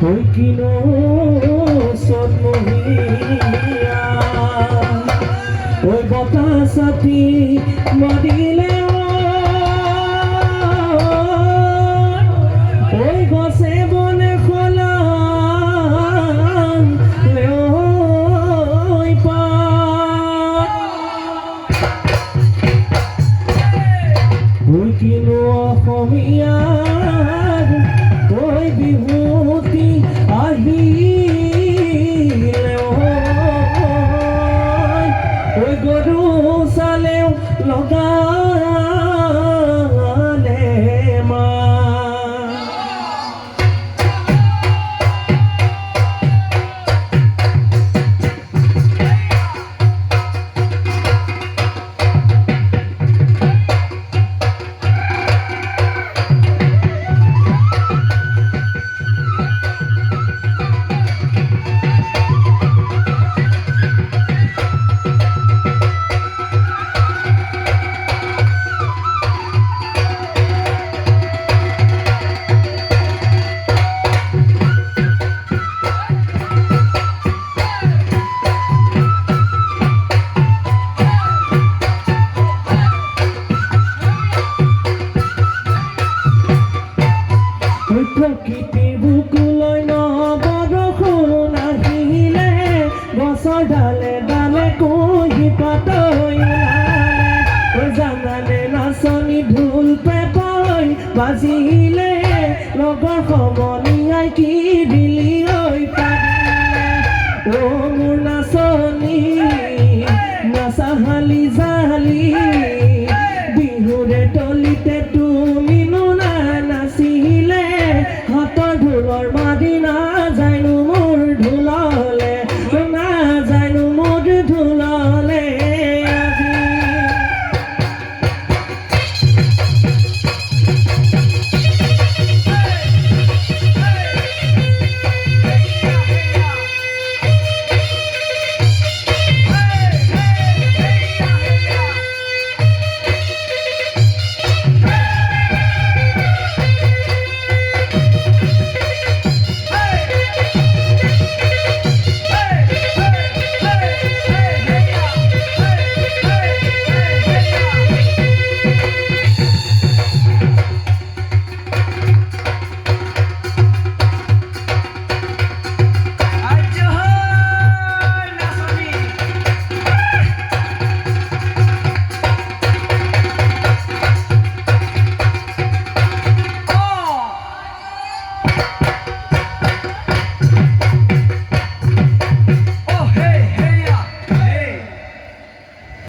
ঐ কিনো চতমহীয়া ঐ বতাহ ছাতি মৰিলে ঐ গছে বনে খোলাং ঐ পাত ঐ কিনো অসমীয়াৰ ঐ বিহুতি আহিলে ঐ গৰু চালেও লগালে মাত প্ৰকৃতিৰ বুকুলৈ নৱবৰষুণ আহিলে গছৰ ডালে ডালে কুঁহি পাত ওলালে জানানে নাচনি ঢোল পেঁপাই বাজিলে লগৰ সমনীয়াই কি দিলি ঐ পাতিলে মোৰ নাচনি নাচাহালি জালি বিহুৰে তলিতে তুমিনো নাচিলে হাতৰ ঢোলৰ মাৰি নাযায়নো